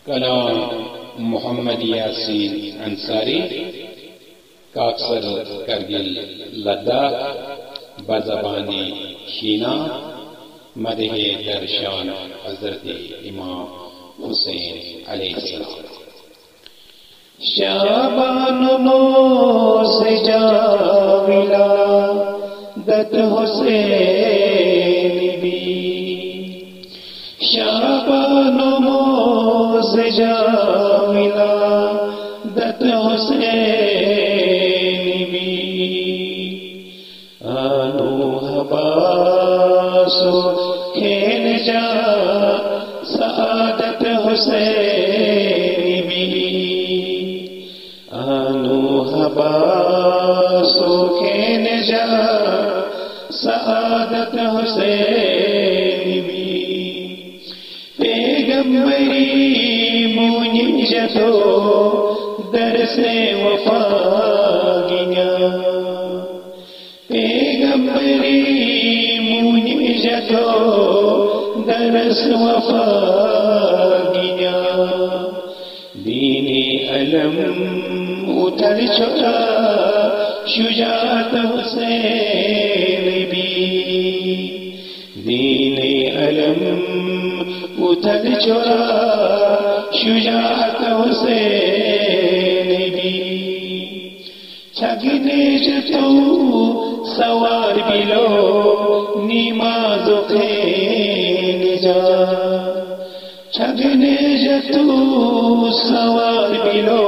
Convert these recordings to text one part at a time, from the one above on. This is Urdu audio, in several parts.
کلام محمد یاسین انصاری کاکسر کرگل لداخ بزبان شینا مدح درشان حضرت امام حسین علیہ السلام. شعبان موز جاویلا دت حسین بی شعبان موز جاویلا دت حسین بی آنو حباسو کھین جا سعادت حسین بی آنو حباسو کھین جا سعادت حسین بی پیغمبری مونی جتو درس وفا گیا پیغمبری مونی جتو درس وفا گیا دین علم اتر چھوڑا شجاعت حسین بی دین علم اتر چھوڑا شجاعت حسین بی چھگنے جتو سوار بلو نماز خین جا چھگنے جتو سوار بلو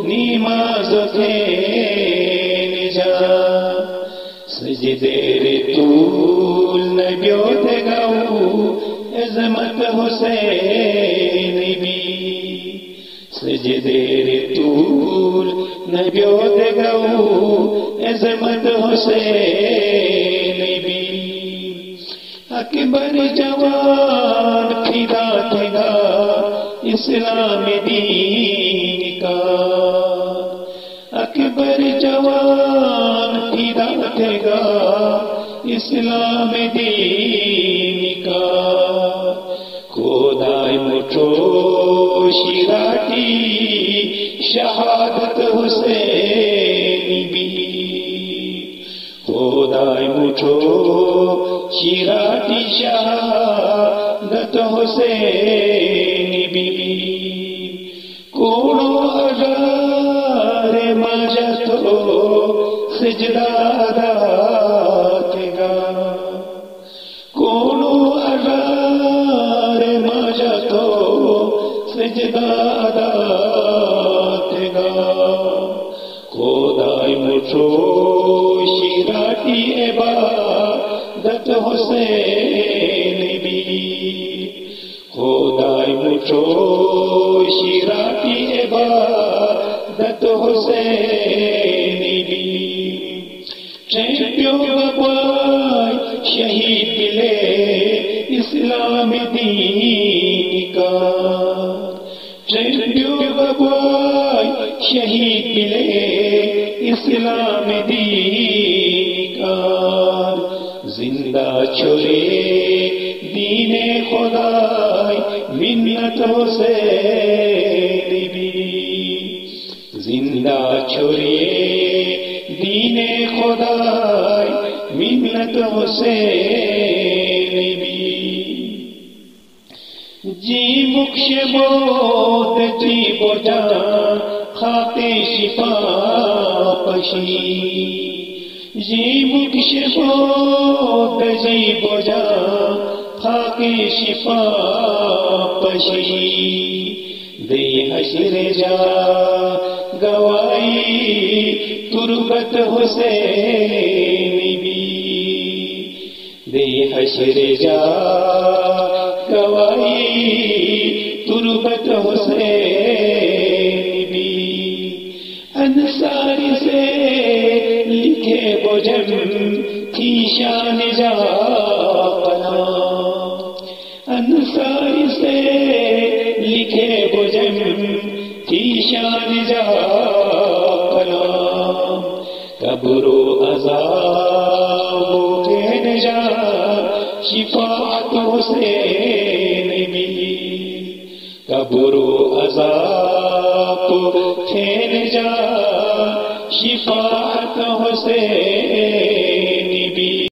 نماز خین جا سجدے طول نبیوت گاؤ عظمت حسین بی سجدے طول نبیوت گاؤ عظمت حسین بی اکبر جوان پھیلا تھے گا اسلام دین کا اکبر جوان پھیلا تھے گا اسلام دین کا خدائے مٹھو شیراٹی شہادت حسین بی خدائے مٹھو شیراٹی شہادت حسین بی کوڑو اگر مجتو سجدہ دات گا کوڑو اگر مجتو سجدہ دات گا خدائے مٹھو شیراٹی عبادت حسین بی خدائے مٹھو شیراٹی عبادت حسین بی چیمپیوں بابائی شہید دلے اسلام دین کا چیمپیوں بابائی شہید دلے اسلام دین کا زندہ چھوڑے دین خدای منت حسین بی زندہ چھوڑے دین خدای منت حسین بی جی مکش موت جی بجان خاتے شفا پشی جی مکش موت جی بجان خاتے شفا پشی دے حشر جا گوائی تربت حسین بی دے حشر جا گوائی تربت حسین بی انصاری سے لکھے بجم تھی شان جا پنا انصاری سے لکھے بجم تھی شان جا پنا قبر و عذاب کہن جا شفاعت حسین بی قبر و عذاب تھے نجات شفاعت حسین